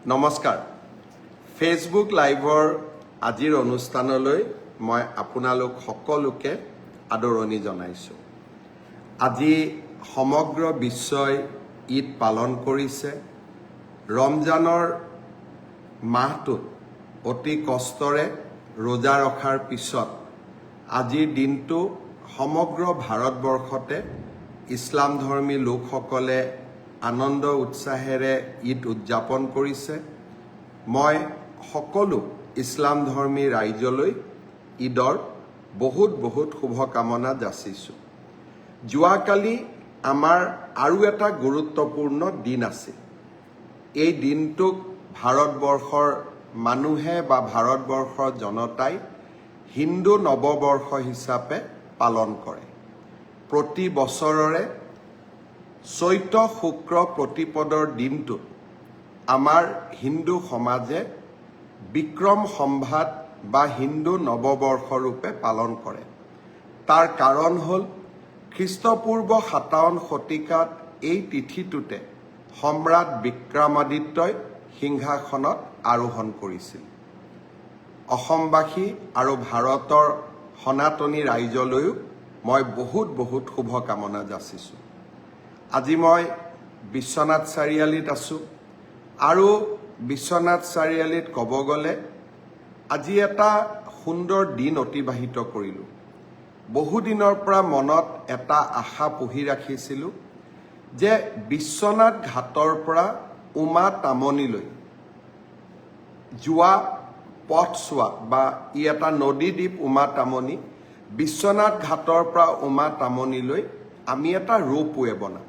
নমস্কাৰ ফেচবুক লাইভৰ আজিৰ অনুষ্ঠানলৈ মই আপোনালোক সকলোকে আদৰণি জনাইছো। আজি সমগ্ৰ বিশ্বই ঈদ পালন কৰিছে। ৰমজানৰ মাহটোত অতি কষ্টৰে ৰোজা ৰখাৰ পিছত আজিৰ দিনটো সমগ্ৰ ভাৰতবৰ্ষতে ইছলাম ধৰ্মী লোকসকলে আনন্দ উৎসাহেৰে ঈদ উদযাপন কৰিছে। মই সকলো ইছলাম ধৰ্মী ৰাইজলৈ ঈদৰ বহুত শুভকামনা যাচিছোঁ। যোৱাকালি আমাৰ আৰু এটা গুৰুত্বপূৰ্ণ দিন আছিল। এই দিনটোক ভাৰতবৰ্ষৰ মানুহে বা ভাৰতবৰ্ষৰ জনতাই হিন্দু নৱবৰ্ষ হিচাপে পালন কৰে। প্ৰতি বছৰৰে চৈত্ৰ শুক্ৰ প্ৰতিপদৰ দিনটোত আমাৰ হিন্দু সমাজে বিক্ৰম সম্ভাত বা হিন্দু নৱবৰ্ষ ৰূপে পালন কৰে। তাৰ কাৰণ হ'ল খ্ৰীষ্টপূৰ্ব 57 শতিকাত এই তিথিটোতে সম্ৰাট বিক্ৰমাদিত্যই সিংহাসনত আৰোহণ কৰিছিল। অসমবাসী আৰু ভাৰতৰ সনাতনী ৰাইজলৈও মই বহুত শুভকামনা যাচিছোঁ। আজি মই বিশ্বনাথ চাৰিআলিত আছোঁ আৰু বিশ্বনাথ চাৰিআলিত ক'ব গ'লে আজি এটা সুন্দৰ দিন অতিবাহিত কৰিলোঁ। বহুদিনৰ পৰা মনত এটা আশা পুহি ৰাখিছিলোঁ যে বিশ্বনাথ ঘাটৰ পৰা উমা তামনিলৈ যোৱা পথছোৱা বা ই এটা নদীদ্বীপ উমা তামনি, বিশ্বনাথ ঘাটৰ পৰা উমা তামনিলৈ আমি এটা ৰোপৱে বনাম।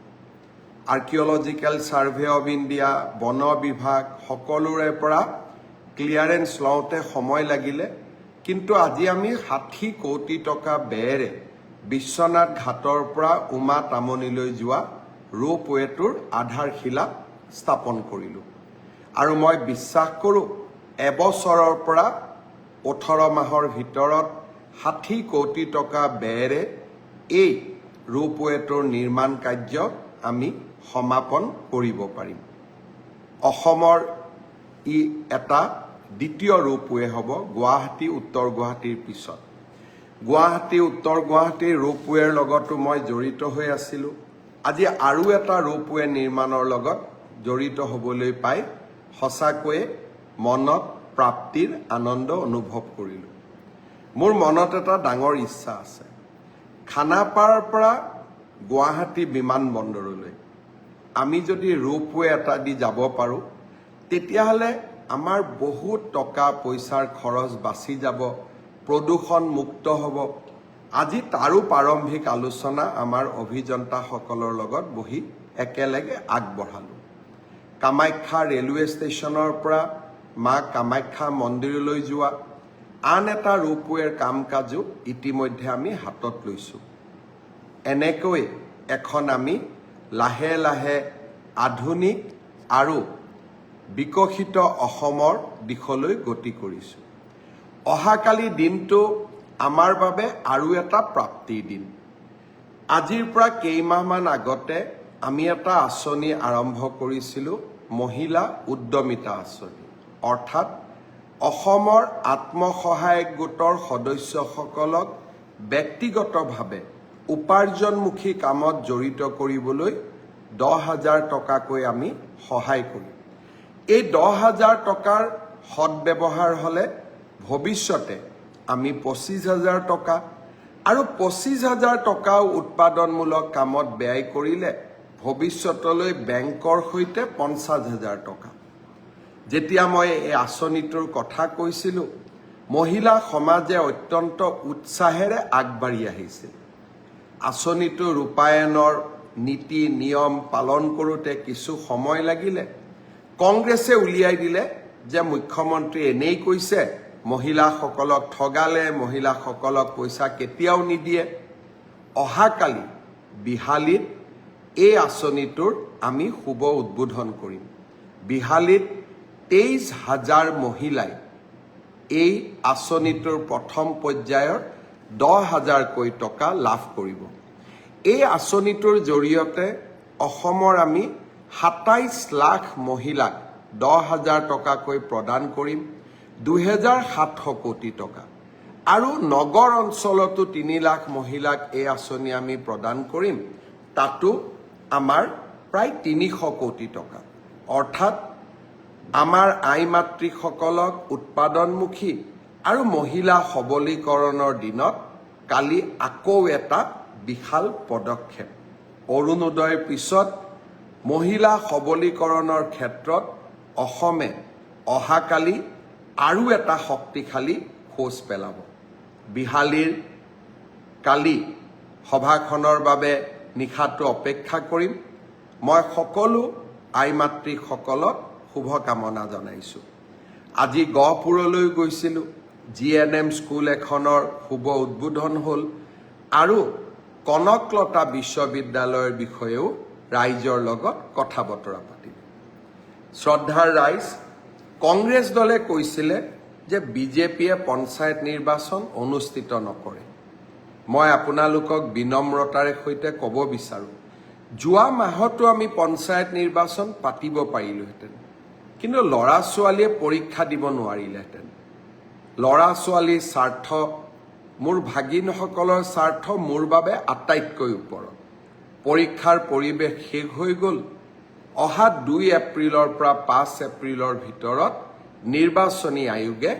আৰ্কিঅলজিকেল ছাৰ্ভে অৱ ইণ্ডিয়া, বন বিভাগ সকলোৰে পৰা ক্লিয়াৰেন্স লওঁতে সময় লাগিলে, কিন্তু আজি আমি 60 কোটি টকা ব্যয়েৰে বিশ্বনাথ ঘাটৰ পৰা উমা তামনিলৈ যোৱা ৰোপৱেটোৰ আধাৰশিলা স্থাপন কৰিলোঁ। আৰু মই বিশ্বাস কৰোঁ এবছৰৰ পৰা 18 মাহৰ ভিতৰত 60 কোটি টকা ব্যয়েৰে এই ৰোপৱেটোৰ নিৰ্মাণ কাৰ্য আমি সমাপন কৰিব পাৰিম। অসমৰ ই এটা দ্বিতীয় ৰোপৱে হ'ব গুৱাহাটী উত্তৰ গুৱাহাটীৰ পিছত। গুৱাহাটী উত্তৰ গুৱাহাটীৰ ৰোপৱেৰ লগতো মই জড়িত হৈ আছিলোঁ। আজি আৰু এটা ৰোপৱে নিৰ্মাণৰ লগত জড়িত হ'বলৈ পাই সঁচাকৈয়ে মনত প্ৰাপ্তিৰ আনন্দ অনুভৱ কৰিলোঁ। মোৰ মনত এটা ডাঙৰ ইচ্ছা আছে। খানাপাৰাৰ পৰা গুৱাহাটী বিমানবন্দৰলৈ আমি যদি ৰোপৱে এটা দি যাব পাৰোঁ, তেতিয়াহ'লে আমাৰ বহুত টকা পইচাৰ খৰচ বাচি যাব, প্ৰদূষণ মুক্ত হ'ব। আজি তাৰো প্ৰাৰম্ভিক আলোচনা আমাৰ অভিযন্তাসকলৰ লগত বহি একেলগে আগবঢ়ালোঁ। কামাখ্যা ৰেলৱে ষ্টেচনৰ পৰা মা কামাখ্যা মন্দিৰলৈ যোৱা আন এটা ৰোপৱেৰ কাম কাজো ইতিমধ্যে আমি হাতত লৈছোঁ। এনেকৈ এখন আমি লাহে আধুনিক আৰু বিকশিত অসমৰ দিশলৈ গতি কৰিছোঁ। অহাকালি দিনটো আমাৰ বাবে আৰু এটা প্ৰাপ্তিৰ দিন। আজিৰ পৰা কেইমাহমান আগতে আমি এটা আঁচনি আৰম্ভ কৰিছিলোঁ, মহিলা উদ্যমিতা আঁচনি। অৰ্থাৎ অসমৰ আত্মসহায়ক গোটৰ সদস্যসকলক ব্যক্তিগতভাৱে উপাৰ্জনমুখী কামত জড়িত কৰিবলৈ 10,000 টকাকৈ আমি সহায় কৰিম। এই 10,000 টকাৰ সদব্যৱহাৰ হ'লে ভৱিষ্যতে আমি 25,000 টকা আৰু 25,000 টকাও উৎপাদনমূলক কামত ব্যয় কৰিলে ভৱিষ্যতলৈ বেংকৰ সৈতে 50,000 টকা। যেতিয়া মই এই আঁচনিটোৰ কথা কৈছিলোঁ, মহিলা সমাজে অত্যন্ত উৎসাহেৰে আগবাঢ়ি আহিছিল। আঁচনিটো ৰূপায়ণৰ নীতি নিয়ম পালন কৰোঁতে কিছু সময় লাগিলে। কংগ্ৰেছে উলিয়াই দিলে যে মুখ্যমন্ত্ৰী এনেই কৈছে, মহিলাসকলক ঠগালে, মহিলাসকলক পইচা কেতিয়াও নিদিয়ে। অহাকালি বিহালীত এই আঁচনিটোৰ আমি শুভ উদ্বোধন কৰিম। বিহালীত 23,000 মহিলাই এই আঁচনিটোৰ প্ৰথম পৰ্যায়ৰ 10,000কৈ টকা লাভ কৰিব। এই আঁচনিটোৰ জৰিয়তে অসমৰ আমি 27 লাখ মহিলাক 10,000 টকাকৈ প্ৰদান কৰিম, 2,700 কোটি টকা। আৰু নগৰ অঞ্চলতো 3 লাখ মহিলাক এই আঁচনি আমি প্ৰদান কৰিম, তাতো আমাৰ প্ৰায় 300 কোটি টকা। অৰ্থাৎ আমাৰ আই মাতৃসকলক উৎপাদনমুখী আৰু মহিলা সবলীকৰণৰ দিনত কালি আকৌ এটা বিশাল পদক্ষেপ। অৰুণোদয়ৰ পিছত মহিলা সবলীকৰণৰ ক্ষেত্ৰত অসমে অহাকালি আৰু এটা শক্তিশালী খোজ পেলাব। বিহালীৰ কালি সভাখনৰ বাবে নিশাটো অপেক্ষা কৰিম। মই সকলো আই মাতৃসকলক শুভকামনা জনাইছোঁ। আজি গহপুৰলৈ গৈছিলোঁ, GNM স্কুল এখনৰ শুভ উদ্বোধন হ'ল আৰু কনকলতা বিশ্ববিদ্যালয়ৰ বিষয়েও ৰাইজৰ লগত কথা বতৰা পাতিলোঁ। শ্ৰদ্ধাৰ ৰাইজ, কংগ্ৰেছ দলে কৈছিলে যে বিজেপিয়ে পঞ্চায়ত নিৰ্বাচন অনুষ্ঠিত নকৰে। মই আপোনালোকক বিনম্ৰতাৰে সৈতে ক'ব বিচাৰোঁ, যোৱা মাহতো আমি পঞ্চায়ত নিৰ্বাচন পাতিব পাৰিলোহেঁতেন, কিন্তু ল'ৰা ছোৱালীয়ে পৰীক্ষা দিব নোৱাৰিলেহেঁতেন। ল'ৰা ছোৱালীৰ স্বাৰ্থ, মোৰ ভাগিনসকলৰ স্বাৰ্থ মোৰ বাবে আটাইতকৈ ওপৰত। পৰীক্ষাৰ পৰিৱেশ শেষ হৈ গ'ল। অহা 2 এপ্ৰিলৰ পৰা 5 এপ্ৰিলৰ ভিতৰত নিৰ্বাচনী আয়োগে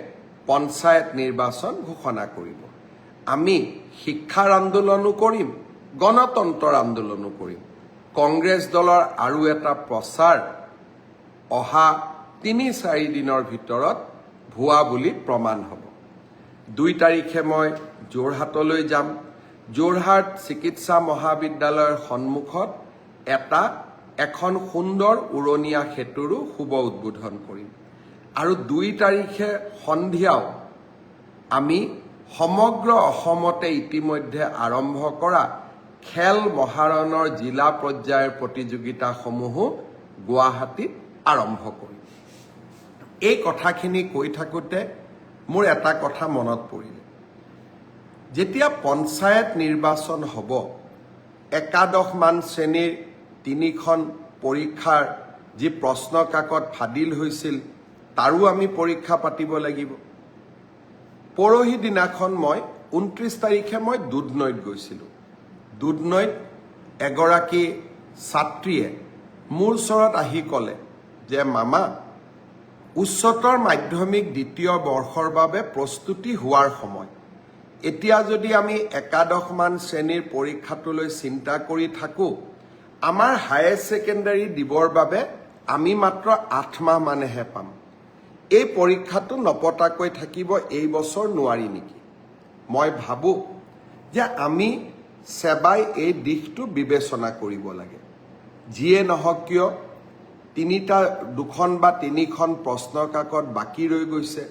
পঞ্চায়ত নিৰ্বাচন ঘোষণা কৰিব। আমি শিক্ষাৰ আন্দোলনো কৰিম, গণতন্ত্ৰৰ আন্দোলনো কৰিম। কংগ্ৰেছ দলৰ আৰু এটা প্ৰচাৰ অহা 3-4 দিনৰ ভিতৰত ভুৱা বুলি প্ৰমাণ হ'ব। 2 তাৰিখে মই যোৰহাটলৈ যাম। যোৰহাট চিকিৎসা মহাবিদ্যালয়ৰ সন্মুখত এখন সুন্দৰ উৰণীয়া সেতুৰো শুভ উদ্বোধন কৰিম। আৰু 2 তাৰিখে সন্ধিয়াও আমি সমগ্ৰ অসমতে ইতিমধ্যে আৰম্ভ কৰা খেল মহাৰণৰ জিলা পৰ্যায়ৰ প্ৰতিযোগিতাসমূহো গুৱাহাটীত আৰম্ভ কৰিম। এই কথাখিনি কৈ থাকোঁতে মোৰ এটা কথা মনত পৰিলে। যেতিয়া পঞ্চায়ত নিৰ্বাচন হ'ব, একাদশমান শ্ৰেণীৰ 3খন পৰীক্ষাৰ যি প্ৰশ্ন কাকত ফাদিল হৈছিল, তাৰো আমি পৰীক্ষা পাতিব লাগিব। পৰহি দিনাখন 29 তাৰিখে মই দুধনৈত গৈছিলোঁ। দুধনৈত এগৰাকী ছাত্ৰীয়ে মোৰ ওচৰত আহি ক'লে যে মামা, উচ্চতৰ মাধ্যমিক 2য় বৰ্ষৰ বাবে প্ৰস্তুতি হোৱাৰ সময়। এতিয়া যদি আমি একাদশমান শ্ৰেণীৰ পৰীক্ষাটোলৈ চিন্তা কৰি থাকোঁ, আমাৰ হায়াৰ ছেকেণ্ডাৰী দিবৰ বাবে আমি মাত্ৰ 8 মাহ মানেহে পাম। এই পৰীক্ষাটো নপতাকৈ থাকিব এই বছৰ নোৱাৰি নেকি? মই ভাবোঁ যে আমি সেবাই এই দিশটো বিবেচনা কৰিব লাগে। যিয়ে নহওক কিয় 2খন বা 3খন প্ৰশ্ন কাকত বাকী ৰৈ গৈছে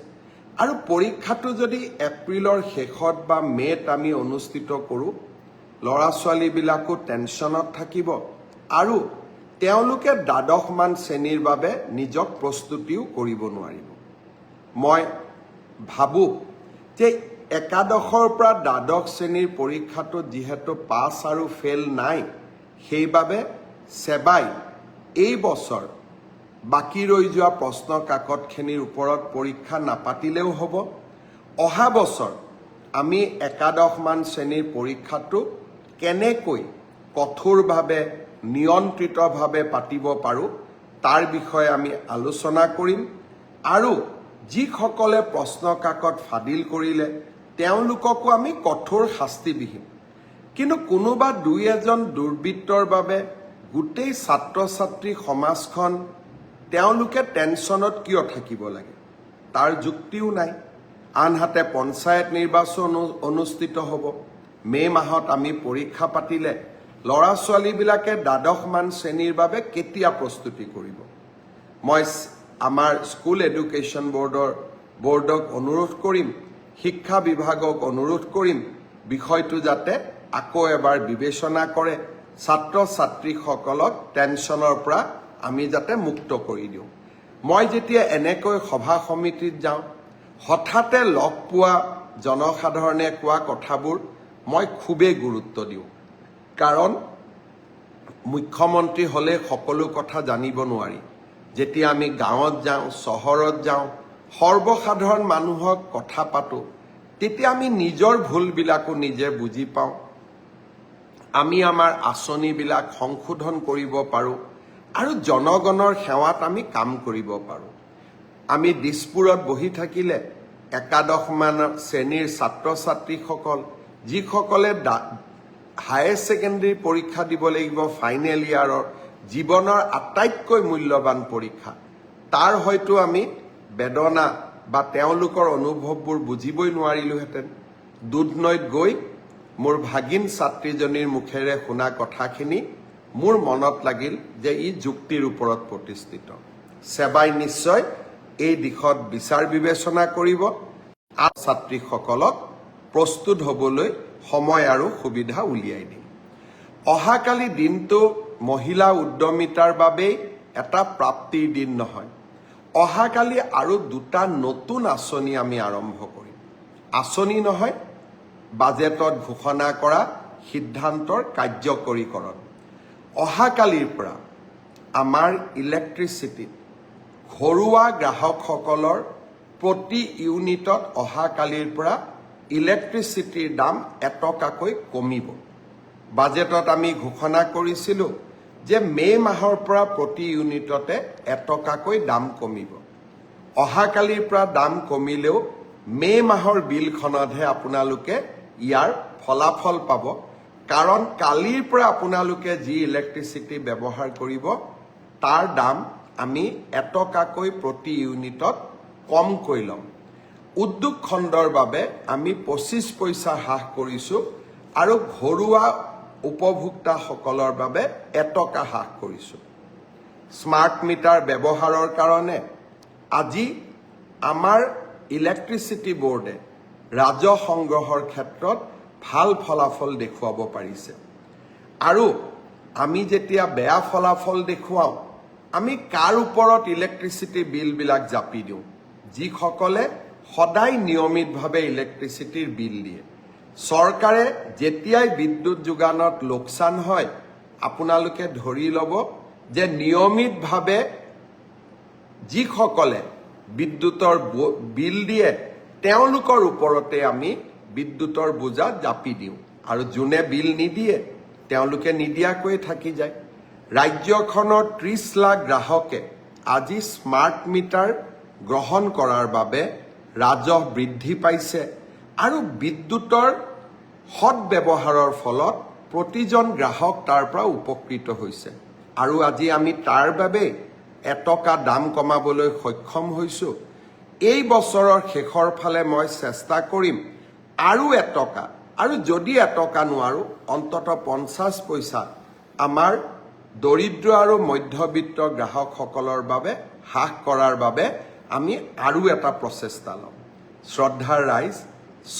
আৰু পৰীক্ষাটো যদি এপ্ৰিলৰ শেষত বা মে'ত আমি অনুষ্ঠিত কৰোঁ, ল'ৰা ছোৱালীবিলাকো টেনশ্যনত থাকিব আৰু তেওঁলোকে দ্বাদশমান শ্ৰেণীৰ বাবে নিজক প্ৰস্তুতিও কৰিব নোৱাৰিব। মই ভাবোঁ যে একাদশৰ পৰা দ্বাদশ শ্ৰেণীৰ পৰীক্ষাটোত যিহেতু পাছ আৰু ফেইল নাই, সেইবাবে সেবাই এই বছৰ বাকী ৰৈ যোৱা প্ৰশ্ন কাকতখিনিৰ ওপৰত পৰীক্ষা নাপাতিলেও হ'ব। অহা বছৰ আমি একাদশমান শ্ৰেণীৰ পৰীক্ষাটো কেনেকৈ কঠোৰভাৱে নিয়ন্ত্ৰিতভাৱে পাতিব পাৰোঁ তাৰ বিষয়ে আমি আলোচনা কৰিম আৰু যিসকলে প্ৰশ্ন কাকত ফাদিল কৰিলে তেওঁলোককো আমি কঠোৰ শাস্তি বিহিম। কিন্তু কোনোবা 2-এজন দুৰ্বৃত্তৰ বাবে গোটেই ছাত্ৰ ছাত্ৰী সমাজখন তেওঁলোকে টেনশ্যনত কিয় থাকিব লাগে? তাৰ যুক্তিও নাই। আনহাতে পঞ্চায়ত নিৰ্বাচন অনুষ্ঠিত হ'ব। মে' মাহত আমি পৰীক্ষা পাতিলে ল'ৰা ছোৱালীবিলাকে দ্বাদশমান শ্ৰেণীৰ বাবে কেতিয়া প্ৰস্তুতি কৰিব? মই আমাৰ স্কুল এডুকেশ্যন বৰ্ডক অনুৰোধ কৰিম, শিক্ষা বিভাগক অনুৰোধ কৰিম, বিষয়টো যাতে আকৌ এবাৰ বিবেচনা কৰে, ছাত্ৰ ছাত্ৰীসকলক টেনশ্যনৰ পৰা আমি যাতে মুক্ত কৰি দিওঁ। মই যেতিয়া এনেকৈ সভা সমিতিত যাওঁ, হঠাতে লগ পোৱা জনসাধাৰণে কোৱা কথাবোৰ মই খুবেই গুৰুত্ব দিওঁ। কাৰণ মুখ্যমন্ত্ৰী হ'লে সকলো কথা জানিব নোৱাৰি। যেতিয়া আমি গাঁৱত যাওঁ, চহৰত যাওঁ, সৰ্বসাধাৰণ মানুহক কথা পাতোঁ, তেতিয়া আমি নিজৰ ভুলবিলাকো নিজে বুজি পাওঁ। আমি আমাৰ আঁচনিবিলাক সংশোধন কৰিব পাৰোঁ আৰু জনগণৰ সেৱাত আমি কাম কৰিব পাৰোঁ। আমি দিছপুৰত বহি থাকিলে একাদশমান শ্ৰেণীৰ ছাত্ৰ ছাত্ৰীসকল, যিসকলে হায়াৰ ছেকেণ্ডেৰী পৰীক্ষা দিব লাগিব ফাইনেল ইয়াৰৰ, জীৱনৰ আটাইতকৈ মূল্যৱান পৰীক্ষা, তাৰ হয়তো আমি বেদনা বা তেওঁলোকৰ অনুভৱবোৰ বুজিবই নোৱাৰিলোহেঁতেন। দুধনৈত গৈ মোৰ ভাগিন ছাত্ৰীজনীৰ মুখেৰে শুনা কথাখিনি মোৰ মনত লাগিল যে ই যুক্তিৰ ওপৰত প্ৰতিষ্ঠিত। সেৱাই নিশ্চয় এই দিশত বিচাৰ বিবেচনা কৰিব আৰু ছাত্ৰীসকলক প্ৰস্তুত হ'বলৈ সময় আৰু সুবিধা উলিয়াই দিম। অহাকালি দিনটো মহিলা উদ্যমিতাৰ বাবেই এটা প্ৰাপ্তিৰ দিন নহয়। অহাকালি আৰু দুটা নতুন আঁচনি আমি আৰম্ভ কৰিম। আঁচনি নহয়, বাজেটত ঘোষণা কৰা সিদ্ধান্তৰ কাৰ্যকৰীকৰণ। অহাকালিৰ পৰা আমাৰ ইলেক্ট্ৰিচিটিত ঘৰুৱা গ্ৰাহকসকলৰ প্ৰতি ইউনিটত অহাকালিৰ পৰা ইলেক্ট্ৰিচিটিৰ দাম এটকাকৈ কমিব। বাজেটত আমি ঘোষণা কৰিছিলোঁ যে মে' মাহৰ পৰা প্ৰতি ইউনিটতে এটকাকৈ দাম কমিব। অহাকালিৰ পৰা দাম কমিলেও মে' মাহৰ বিলখনতহে আপোনালোকে ইয়াৰ ফলাফল পাব, কাৰণ কালিৰ পৰা আপোনালোকে যি ইলেক্ট্ৰিচিটি ব্যৱহাৰ কৰিব তাৰ দাম আমি এটকাকৈ প্ৰতি ইউনিটত কমকৈ ল'ম। উদ্যোগ খণ্ডৰ বাবে আমি 25 পইচা হ্ৰাস কৰিছোঁ আৰু ঘৰুৱা উপভোক্তাসকলৰ বাবে এটকা হ্ৰাস কৰিছোঁ। স্মাৰ্ট মিটাৰ ব্যৱহাৰৰ কাৰণে আজি আমাৰ ইলেক্ট্ৰিচিটি বোৰ্ডে ৰাজহ সংগ্ৰহৰ ক্ষেত্ৰত ভাল ফলাফল দেখুৱাব পাৰিছে। আৰু আমি যেতিয়া বেয়া ফলাফল দেখুৱাওঁ, আমি কাৰ ওপৰত ইলেক্ট্ৰিচিটি বিলবিলাক জাপি দিওঁ? যিসকলে সদায় নিয়মিতভাৱে ইলেক্ট্ৰিচিটিৰ বিল দিয়ে। চৰকাৰে যেতিয়াই বিদ্যুৎ যোগানত লোকচান হয়, আপোনালোকে ধৰি ল'ব যে নিয়মিতভাৱে যিসকলে বিদ্যুতৰ বিল দিয়ে তেওঁলোকৰ ওপৰতে আমি বিদ্যুতৰ বোজা জাপি দিওঁ, আৰু যোনে বিল নিদিয়ে তেওঁলোকে নিদিয়াকৈ থাকি যায়। ৰাজ্যখনৰ 30 লাখ গ্ৰাহকে আজি স্মাৰ্ট মিটাৰ গ্ৰহণ কৰাৰ বাবে ৰাজহ বৃদ্ধি পাইছে আৰু বিদ্যুতৰ সৎব্যৱহাৰৰ ফলত প্ৰতিজন গ্ৰাহক তাৰ পৰা উপকৃত হৈছে। আৰু আজি আমি তাৰ বাবে এটকা দাম কমাবলৈ সক্ষম হৈছোঁ। এই বছৰৰ শেষৰ ফালে মই চেষ্টা কৰিম আৰু এটকা, আৰু যদি এটকা নোৱাৰোঁ অন্ততঃ 50 পইচা আমাৰ দৰিদ্ৰ আৰু মধ্যবিত্ত গ্ৰাহকসকলৰ বাবে হ্ৰাস কৰাৰ বাবে আমি আৰু এটা প্ৰচেষ্টা ল'ম। শ্ৰদ্ধাৰ ৰাইজ,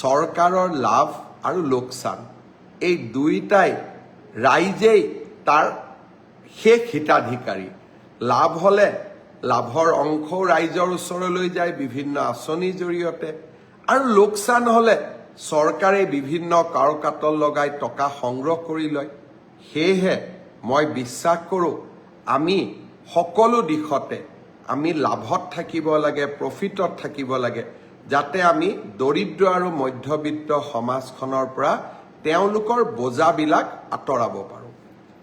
চৰকাৰৰ লাভ আৰু লোকচান এই দুইটাই ৰাইজেই তাৰ শেষ হিতাধিকাৰী। লাভ হ'লে লাভৰ অংশও ৰাইজৰ ওচৰলৈ যায় বিভিন্ন আঁচনিৰ জৰিয়তে, আৰু লোকচান হ'লে চৰকাৰে বিভিন্ন কাৰকাটল লগাই টকা সংগ্ৰহ কৰি লয়। সেয়েহে মই বিশ্বাস কৰোঁ আমি সকলো দিশতে আমি লাভত থাকিব লাগে, প্ৰফিটত থাকিব লাগে, যাতে আমি দৰিদ্ৰ আৰু মধ্যবিত্ত সমাজখনৰ পৰা তেওঁলোকৰ বোজাবিলাক আঁতৰাব পাৰোঁ।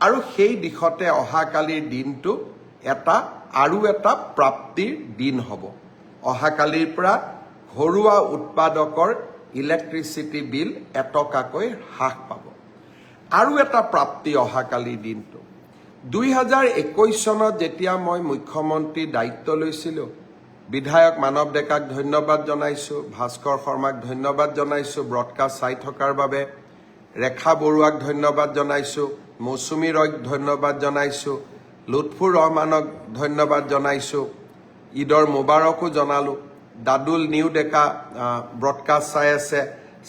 আৰু সেই দিশতে অহাকালিৰ দিনটো আৰু এটা প্ৰাপ্তিৰ দিন হ'ব। অহাকালিৰ পৰা ঘৰুৱা উৎপাদকৰ ইলেক্ট্ৰিচিটি বিল এটকাকৈ হ্ৰাস পাব। আৰু এটা প্ৰাপ্তি অহাকালিৰ দিনটো, 2021 চনত যেতিয়া মই মুখ্যমন্ত্ৰীৰ দায়িত্ব লৈছিলোঁ, বিধায়ক মানৱ ডেকাক ধন্যবাদ জনাইছোঁ, ভাস্কৰ শৰ্মাক ধন্যবাদ জনাইছোঁ ব্ৰডকাষ্ট চাই থকাৰ বাবে, ৰেখা বৰুৱাক ধন্যবাদ জনাইছোঁ, মৌচুমী ৰয়ক ধন্যবাদ জনাইছোঁ, লুৎফুৰ ৰহমানক ধন্যবাদ জনাইছোঁ, ঈদৰ মোবাৰকো জনালোঁ। দাদুল নিউ ডেকা ব্ৰডকাষ্ট চাই আছে,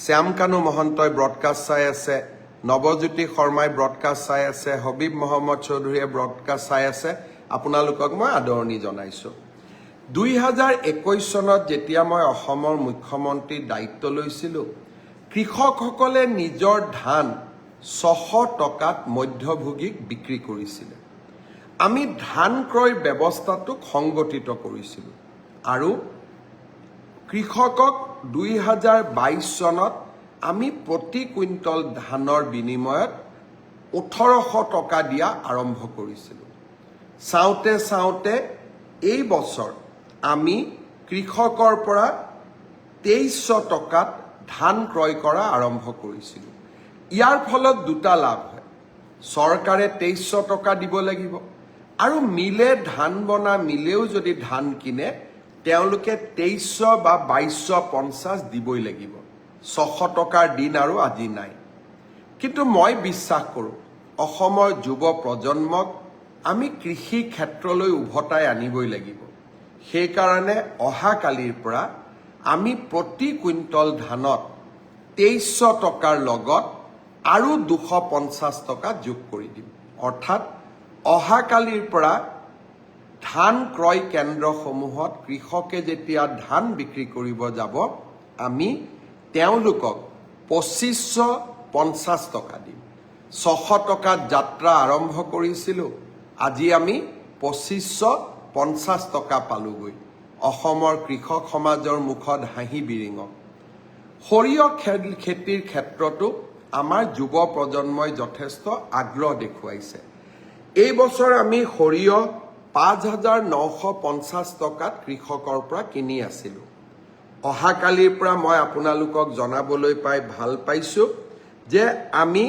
শ্যাম কানু মহন্তই ব্ৰডকাষ্ট চাই আছে, নৱজ্যোতি শৰ্মাই ব্ৰডকাষ্ট চাই আছে, হবিব মহম্মদ চৌধুৰীয়ে ব্ৰডকাষ্ট চাই আছে। আপোনালোকক মই আদৰণি জনাইছোঁ। 2021 চনত যেতিয়া মই অসমৰ মুখ্যমন্ত্ৰীৰ দায়িত্ব লৈছিলোঁ, কৃষকসকলে নিজৰ ধান 600 টকাত মধ্যভোগীক বিক্ৰী কৰিছিলে। আমি ধান ক্ৰয়ৰ ব্যৱস্থাটোক সংগঠিত কৰিছিলোঁ আৰু কৃষকক 2022 চনত আমি প্ৰতি কুইণ্টল ধানৰ বিনিময়ত 1800 টকা দিয়া আৰম্ভ কৰিছিলোঁ। চাওঁতে চাওঁতে এই বছৰ আমি কৃষকৰ পৰা 2300 টকাত ধান ক্ৰয় কৰা আৰম্ভ কৰিছিলোঁ। ইয়াৰ ফলত দুটা লাভ হয়। চৰকাৰে 2300 টকা দিব লাগিব আৰু মিলে ধান বনা মিলেও যদি ধান কিনে তেওঁলোকে 2300 বা 2250 দিবই লাগিব। 600 টকাৰ দিন আৰু আজি নাই। কিন্তু মই বিশ্বাস কৰোঁ অসমৰ যুৱ প্ৰজন্মক আমি কৃষি ক্ষেত্ৰলৈ উভতাই আনিবই লাগিব। সেইকাৰণে অহাকালিৰ পৰা আমি প্ৰতি কুইণ্টল ধানত 2300 টকাৰ লগত আৰু 250 টকা যোগ কৰি দিম। অৰ্থাৎ অহাকালিৰ পৰা ধান ক্ৰয় কেন্দ্ৰসমূহত কৃষকে যেতিয়া ধান বিক্ৰী কৰিব যাব আমি তেওঁলোকক 2550 টকা দিম। 600 টকাত যাত্ৰা আৰম্ভ কৰিছিলোঁ, আজি আমি 2550 টকা পালোগৈ। অসমৰ কৃষক সমাজৰ মুখত হাঁহি বিৰিঙক। সৰিয়হ খেতিৰ ক্ষেত্ৰতো আমাৰ যুৱ প্ৰজন্মই যথেষ্ট আগ্ৰহ দেখুৱাইছে। এই বছৰ আমি সৰিয়হ 5950 টকাত কৃষকৰ পৰা কিনি আছিলোঁ। অহাকালিৰ পৰা মই আপোনালোকক জনাবলৈ পাই ভাল পাইছোঁ যে আমি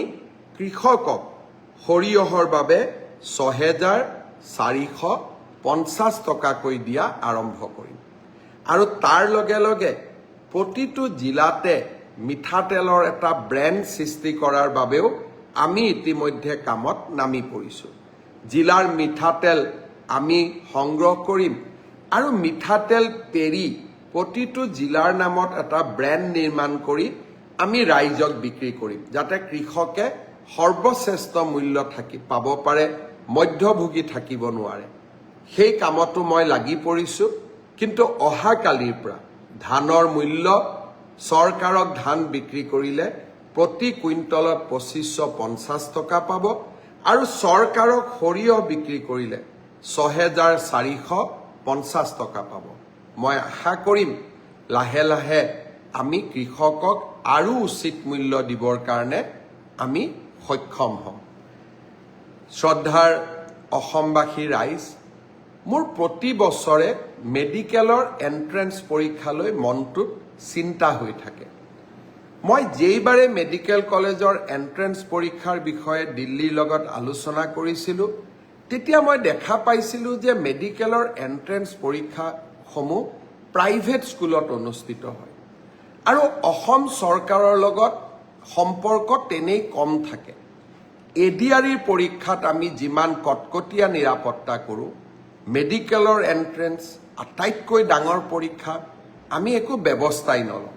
কৃষকক সৰিয়হৰ বাবে 6450 টকাকৈ দিয়া আৰম্ভ কৰিম আৰু তাৰ লগে লগে প্ৰতিটো জিলাতে মিঠাতেলৰ এটা ব্ৰেণ্ড সৃষ্টি কৰাৰ বাবেও আমি ইতিমধ্যে কামত নামি পৰিছোঁ। জিলাৰ মিঠাতেল আমি সংগ্ৰহ কৰিম আৰু মিঠাতেল পেৰি প্ৰতিটো জিলাৰ নামত এটা ব্ৰেণ্ড নিৰ্মাণ কৰি আমি ৰাইজক বিক্ৰী কৰিম যাতে কৃষকে সৰ্বশ্ৰেষ্ঠ মূল্য পাব পাৰে, মধ্যভোগী থাকিব নোৱাৰে। সেই কামতো মই লাগি পৰিছোঁ। কিন্তু অহাকালিৰ পৰা ধানৰ মূল্য চৰকাৰক ধান বিক্ৰী কৰিলে প্ৰতি কুইণ্টলত 2550 টকা পাব আৰু চৰকাৰক সৰিয়হ বিক্ৰী কৰিলে 6450 টকা পাব। মই আশা কৰিম লাহে লাহে আমি কৃষকক আৰু উচিত মূল্য দিবৰ কাৰণে আমি সক্ষম হ'ম। শ্ৰদ্ধাৰ অসমবাসী ৰাইজ, মোৰ প্ৰতি বছৰে মেডিকেলৰ এণ্ট্ৰেন্স পৰীক্ষালৈ মনটোত চিন্তা হৈ থাকে। মই যেইবাৰে মেডিকেল কলেজৰ এণ্ট্ৰেন্স পৰীক্ষাৰ বিষয়ে দিল্লীৰ লগত আলোচনা কৰিছিলোঁ তেতিয়া মই দেখা পাইছিলোঁ যে মেডিকেলৰ এণ্ট্ৰেন্স পৰীক্ষাসমূহ প্ৰাইভেট স্কুলত অনুষ্ঠিত হয় আৰু অসম চৰকাৰৰ লগত সম্পৰ্ক তেনেই কম থাকে। এডিআৰিৰ পৰীক্ষাত আমি যিমান কটকটীয়া নিৰাপত্তা কৰোঁ, মেডিকেলৰ এণ্ট্ৰেন্স আটাইতকৈ ডাঙৰ পৰীক্ষা আমি একো ব্যৱস্থাই নলওঁ।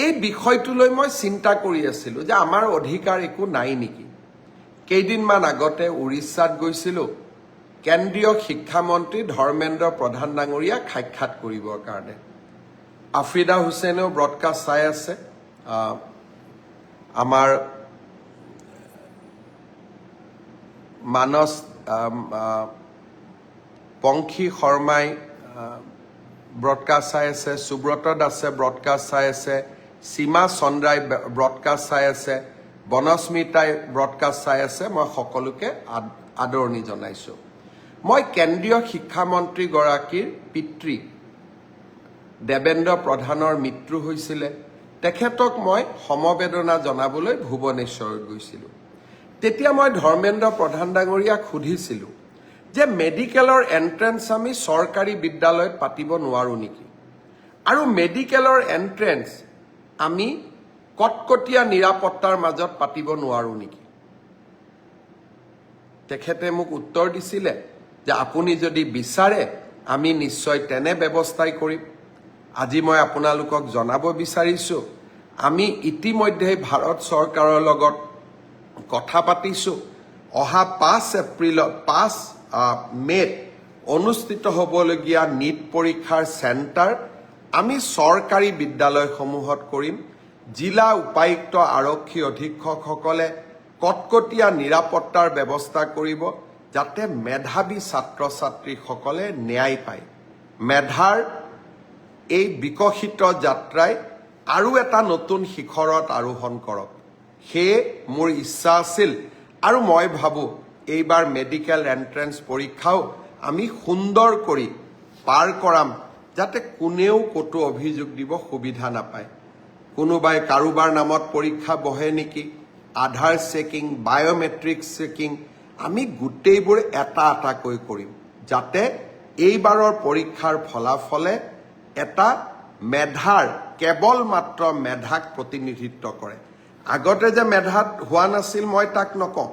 এই বিষয়টোলৈ মই চিন্তা কৰি আছিলোঁ যে আমাৰ অধিকাৰ একো নাই নেকি। কেইদিনমান আগতে উৰিষ্যাত গৈছিলোঁ কেন্দ্ৰীয় শিক্ষামন্ত্ৰী ধৰ্মেন্দ্ৰ প্ৰধান ডাঙৰীয়াক সাক্ষাৎ কৰিবৰ কাৰণে। আফ্ৰিদা হুছেইনেও ব্ৰডকাষ্ট চাই আছে, আমাৰ মানস পংখী শৰ্মাই ব্ৰডকাষ্ট চাই আছে, সুব্ৰত দাসে ব্ৰডকাষ্ট চাই আছে, সীমা চন্দ্ৰাই ব্ৰডকাষ্ট চাই আছে, বনস্মিতাই ব্ৰডকাষ্ট চাই আছে। মই সকলোকে আদৰণি জনাইছোঁ। মই কেন্দ্ৰীয় শিক্ষামন্ত্ৰীগৰাকীৰ পিতৃ দেবেন্দ্ৰ প্ৰধানৰ মৃত্যু হৈছিলে, তেখেতক মই সমবেদনা জনাবলৈ ভুৱনেশ্বৰত গৈছিলোঁ। তেতিয়া মই ধৰ্মেন্দ্ৰ প্ৰধান ডাঙৰীয়াক সুধিছিলোঁ যে মেডিকেলৰ এণ্ট্ৰেন্স আমি চৰকাৰী বিদ্যালয়ত পাতিব নোৱাৰোঁ নেকি আৰু মেডিকেলৰ এণ্ট্ৰেন্স আমি কটকটীয়া নিৰাপত্তাৰ মাজত পাতিব নোৱাৰোঁ নেকি। তেখেতে মোক উত্তৰ দিছিলে যে আপুনি যদি বিচাৰে আমি নিশ্চয় তেনে ব্যৱস্থাই কৰিম। আজি মই আপোনালোকক জনাব বিচাৰিছোঁ আমি ইতিমধ্যে ভাৰত চৰকাৰৰ লগত কথা পাতিছোঁ। অহা 5 মে'ত অনুষ্ঠিত হ'বলগীয়া নীট পৰীক্ষাৰ চেণ্টাৰ আমি চৰকাৰী বিদ্যালয়সমূহত কৰিম। জিলা উপায়ুক্ত আৰক্ষী অধীক্ষকসকলে কটকটীয়া নিৰাপত্তাৰ ব্যৱস্থা কৰিব যাতে মেধাৱী ছাত্ৰ ছাত্ৰীসকলে ন্যায় পায়, মেধাৰ এই বিকশিত যাত্ৰাই আৰু এটা নতুন শিখৰত আৰোহণ কৰক। সেয়ে মোৰ ইচ্ছা আছিল আৰু মই ভাবোঁ এইবাৰ মেডিকেল এণ্ট্ৰেন্স পৰীক্ষাও আমি সুন্দৰ কৰি পাৰ কৰাম, যাতে কোনেও ক'তো অভিযোগ দিব সুবিধা নাপায়। কোনোবাই কাৰোবাৰ নামত পৰীক্ষা বহে নেকি, আধাৰ চেকিং, বায়'মেট্ৰিক চেকিং, আমি গোটেইবোৰ এটা এটাকৈ কৰিম, যাতে এইবাৰৰ পৰীক্ষাৰ ফলাফলে এটা মেধাৰ, কেৱল মাত্ৰ মেধাক প্ৰতিনিধিত্ব কৰে। আগতে যে মেধাত হোৱা নাছিল মই তাক নকওঁ,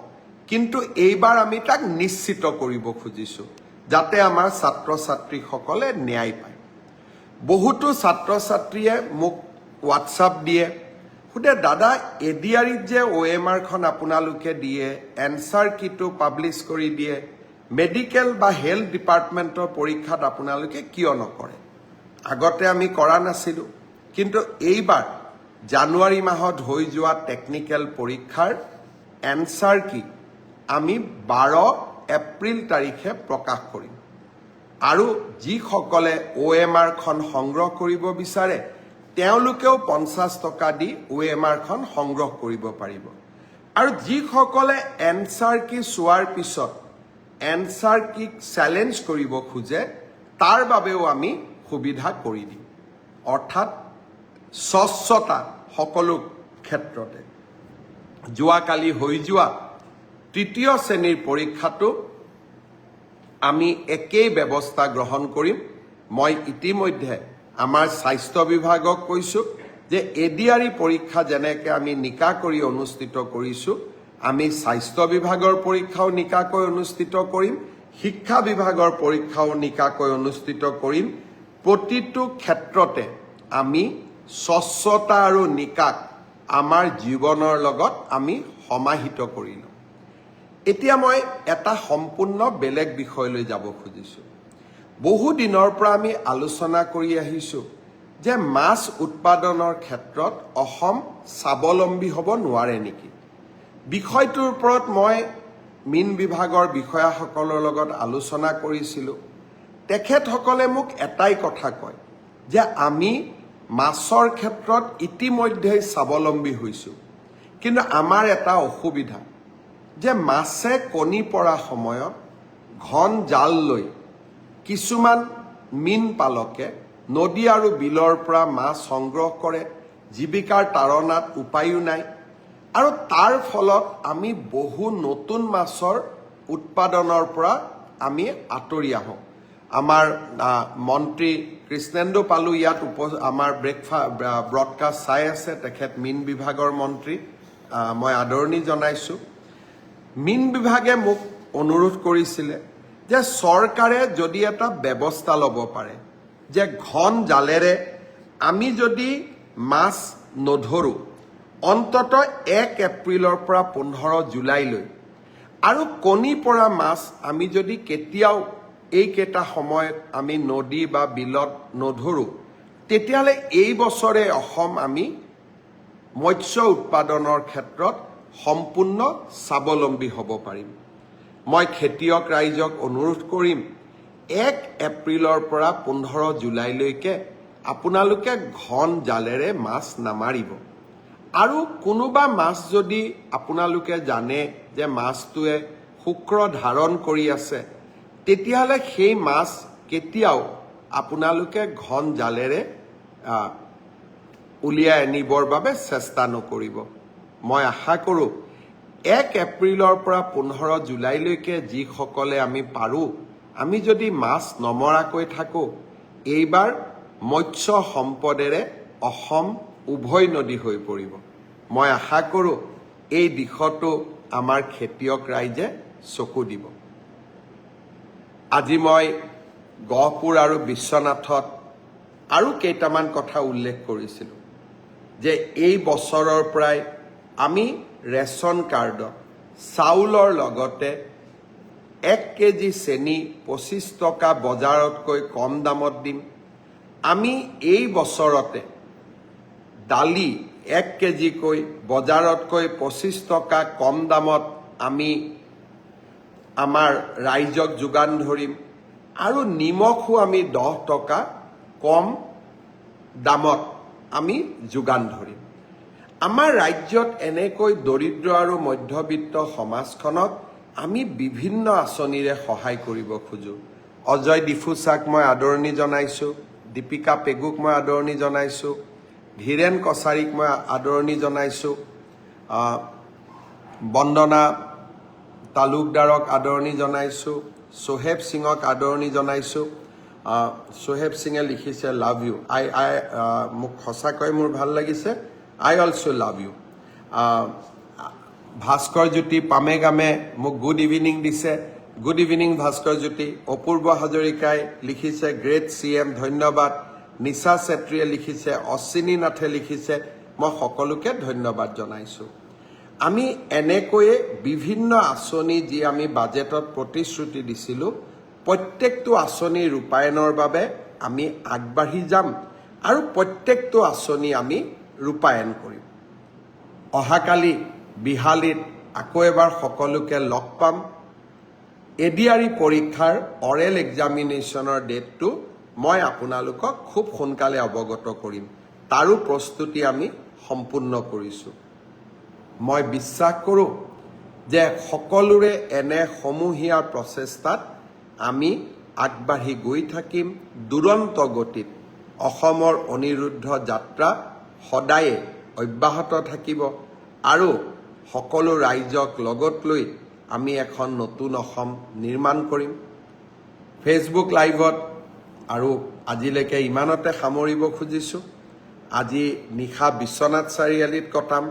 কিন্তু এইবাৰ আমি তাক নিশ্চিত কৰিব খুজিছোঁ, যাতে আমাৰ ছাত্ৰ ছাত্ৰীসকলে ন্যায় পায়। বহুতো ছাত্ৰ ছাত্ৰীয়ে মোক হোৱাটছআপ দিয়ে, সুধে দাদা এডিআৰিত যে OMRখন আপোনালোকে দিয়ে, এনচাৰ কিটো পাব্লিছ কৰি দিয়ে, মেডিকেল বা হেল্থ ডিপাৰ্টমেণ্টৰ পৰীক্ষাত আপোনালোকে কিয় নকৰে? আগতে আমি কৰা নাছিলোঁ, কিন্তু এইবাৰ জানুৱাৰী মাহত হৈ যোৱা টেকনিকেল পৰীক্ষাৰ এনচাৰ কি আমি 12 এপ্ৰিল তাৰিখে প্ৰকাশ কৰিম। আৰু যিসকলে OMRখন সংগ্ৰহ কৰিব বিচাৰে তেওঁলোকেও 50 টকা দি OMRখন সংগ্ৰহ কৰিব পাৰিব। আৰু যিসকলে এনচাৰ কি চোৱাৰ পিছত এনচাৰ কি চেলেঞ্জ কৰিব খোজে তাৰ বাবেও আমি সুবিধা কৰি দিম। অৰ্থাৎ স্বচ্ছতা সকলো ক্ষেত্ৰতে। যোৱাকালি হৈ যোৱা তৃতীয় শ্ৰেণীৰ পৰীক্ষাটো আমি একেই ব্যৱস্থা গ্ৰহণ কৰিম। মই ইতিমধ্যে আমাৰ স্বাস্থ্য বিভাগক কৈছোঁ যে এডিআৰি পৰীক্ষা যেনেকৈ আমি নিকা কৰি অনুষ্ঠিত কৰিছোঁ, আমি স্বাস্থ্য বিভাগৰ পৰীক্ষাও নিকাকৈ অনুষ্ঠিত কৰিম, শিক্ষা বিভাগৰ পৰীক্ষাও নিকাকৈ অনুষ্ঠিত কৰিম। প্ৰতিটো ক্ষেত্ৰতে আমি স্বচ্ছতা আৰু নিকাক আমাৰ জীৱনৰ লগত আমি সমাহিত কৰিলোঁ। এতিয়া মই এটা সম্পূৰ্ণ বেলেগ বিষয়লৈ যাব খুজিছোঁ। বহু দিনৰ পৰা আমি আলোচনা কৰি আহিছোঁ যে মাছ উৎপাদনৰ ক্ষেত্ৰত অসম স্বাৱলম্বী হ'ব নোৱাৰে নেকি। বিষয়টোৰ ওপৰত মই মীন বিভাগৰ বিষয়াসকলৰ লগত আলোচনা কৰিছিলোঁ। তেখেতসকলে মোক এটাই কথা কয় যে আমি মাছৰ ক্ষেত্ৰত ইতিমধ্যেই স্বাৱলম্বী হৈছোঁ, কিন্তু আমাৰ এটা অসুবিধা যে মাছে কণী পৰা সময়ত ঘন জাল লৈ কিছুমান মীন পালকে নদী আৰু বিলৰ পৰা মাছ সংগ্ৰহ কৰে, জীৱিকাৰ তাৰণাত উপায়ো নাই, আৰু তাৰ ফলত আমি বহু নতুন মাছৰ উৎপাদনৰ পৰা আমি আঁতৰি আহোঁ। আমাৰ মন্ত্ৰী কৃষ্ণেন্দু পালু ইয়াত আমাৰ ব্ৰডকাষ্ট চাই আছে, তেখেত মীন বিভাগৰ মন্ত্ৰী, মই আদৰণি জনাইছোঁ। মীন বিভাগে মোক অনুৰোধ কৰিছিলে যে চৰকাৰে যদি এটা ব্যৱস্থা ল'ব পাৰে যে ঘন জালেৰে আমি যদি মাছ নধৰোঁ অন্ততঃ 1 এপ্ৰিলৰ পৰা 15 জুলাইলৈ, আৰু কণী পৰা মাছ আমি যদি কেতিয়াও এইকেইটা সময়ত আমি নদী বা বিলত নধৰোঁ, তেতিয়াহ'লে এই বছৰে অসম আমি মৎস্য উৎপাদনৰ ক্ষেত্ৰত সম্পূৰ্ণ স্বাৱলম্বী হ'ব পাৰিম। মই খেতিয়ক ৰাইজক অনুৰোধ কৰিম 1 এপ্ৰিলৰ পৰা 15 জুলাইলৈকে আপোনালোকে ঘন জালেৰে মাছ নামাৰিব। আৰু কোনোবা মাছ যদি আপোনালোকে জানে যে মাছটোৱে শুক্ৰ ধাৰণ কৰি আছে, তেতিয়াহ'লে সেই মাছ কেতিয়াও আপোনালোকে ঘন জালেৰে উলিয়াই আনিবৰ বাবে চেষ্টা নকৰিব। মই আশা কৰোঁ 1 এপ্ৰিলৰ পৰা 15 জুলাইলৈকে যিসকলে আমি পাৰোঁ, আমি যদি মাছ নমৰাকৈ থাকোঁ, এইবাৰ মৎস্য সম্পদেৰে অসম উভয় নদী হৈ পৰিব। মই আশা কৰোঁ এই দিশতো আমাৰ খেতিয়ক ৰাইজে চকু দিব। আজি মই গহপুৰ আৰু বিশ্বনাথত আৰু কেইটামান কথা উল্লেখ কৰিছিলোঁ যে এই বছৰৰ পৰাই আমি ৰেচন কাৰ্ডত চাউলৰ লগতে 1 কেজি চেনি 25 টকা বজাৰতকৈ কম দামত দিম। আমি এই বছৰতে দালি 1 কেজিকৈ বজাৰতকৈ 25 টকা কম দামত আমি আমাৰ ৰাইজক যোগান ধৰিম আৰু নিমখো আমি 10 টকা কম দামত আমি যোগান ধৰিম। আমাৰ ৰাজ্যত এনেকৈ দৰিদ্ৰ আৰু মধ্যবিত্ত সমাজখনক আমি বিভিন্ন আঁচনিৰে সহায় কৰিব খোজো। অজয় ডিফুচাক মই আদৰণি জনাইছোঁ, দীপিকা পেগুক মই আদৰণি জনাইছোঁ, ধীৰেন কছাৰীক মই আদৰণি জনাইছোঁ, বন্দনা তালুকদাৰক আদৰণি জনাইছোঁ, সোহেব সিঙক আদৰণি জনাইছোঁ। সোহেব সিঙে লিখিছে লাভ ইউ। মোক সঁচাকৈ মোৰ ভাল লাগিছে। আই also love you. Bhaskar Jyoti পামেগামে মোক গুড ইভিনিং দিছে। Good evening Bhaskar Jyoti. অপূৰ্ব হাজৰিকাই লিখিছে গ্ৰেট CM ধন্যবাদ। নিশা চেত্ৰীয়ে লিখিছে, অশ্বিনী নাথে লিখিছে, মই সকলোকে ধন্যবাদ জনাইছোঁ। আমি এনেকৈয়ে বিভিন্ন আঁচনি যি আমি বাজেটত প্ৰতিশ্ৰুতি দিছিলোঁ, প্ৰত্যেকটো আঁচনি ৰূপায়ণৰ বাবে আমি আগবাঢ়ি যাম আৰু প্ৰত্যেকটো আঁচনি আমি ৰূপায়ণ কৰিম। অহাকালি বিহালীত আকৌ এবাৰ সকলোকে লগ পাম। ADRE পৰীক্ষাৰ অৰেল এক্সামিনেশ্যনৰ ডেটটো মই আপোনালোকক খুব সোনকালে অৱগত কৰিম। তাৰো প্ৰস্তুতি আমি সম্পূৰ্ণ কৰিছোঁ। মই বিশ্বাস কৰোঁ যে সকলোৰে এনে সমূহীয়া প্ৰচেষ্টাত আমি আগবাঢ়ি গৈ থাকিম। দুৰন্ত গতিত অসমৰ অনিৰুদ্ধ যাত্ৰা সদায়ে অব্যাহত থাকিব আৰু সকলো ৰাইজক লগত লৈ আমি এখন নতুন অসম নিৰ্মাণ কৰিম। ফেচবুক লাইভত আৰু আজিলৈকে ইমানতে সামৰিব খুজিছোঁ। আজি নিশা বিশ্বনাথ চাৰিআলিত কটাম।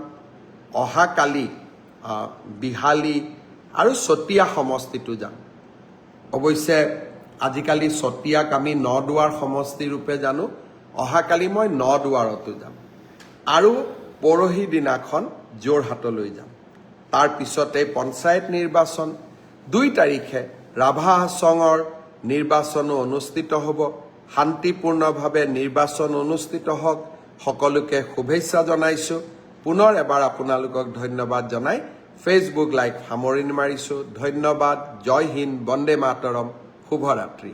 অহাকালি বিহালী আৰু চতিয়া সমষ্টিটো যাম। অৱশ্যে আজিকালি চতিয়াক আমি নদুৱাৰ সমষ্টি ৰূপে জানো। অহাকালি মই নদুৱাৰতো যাম আৰু পৰহি দিনাখন যোৰহাটলৈ যাম। তাৰ পিছতে পঞ্চায়ত নিৰ্বাচন। 2 তাৰিখে ৰাভা হাছঙৰ নিৰ্বাচনো অনুষ্ঠিত হ'ব। শান্তিপূৰ্ণভাৱে নিৰ্বাচন অনুষ্ঠিত হওক। সকলোকে শুভেচ্ছা জনাইছোঁ। পুনৰ এবাৰ আপোনালোকক ধন্যবাদ জনাই ফেচবুক লাইভ সামৰণি মাৰিছোঁ। ধন্যবাদ। জয় হিন্দ, বন্দে মাতৰম, শুভৰাত্ৰি।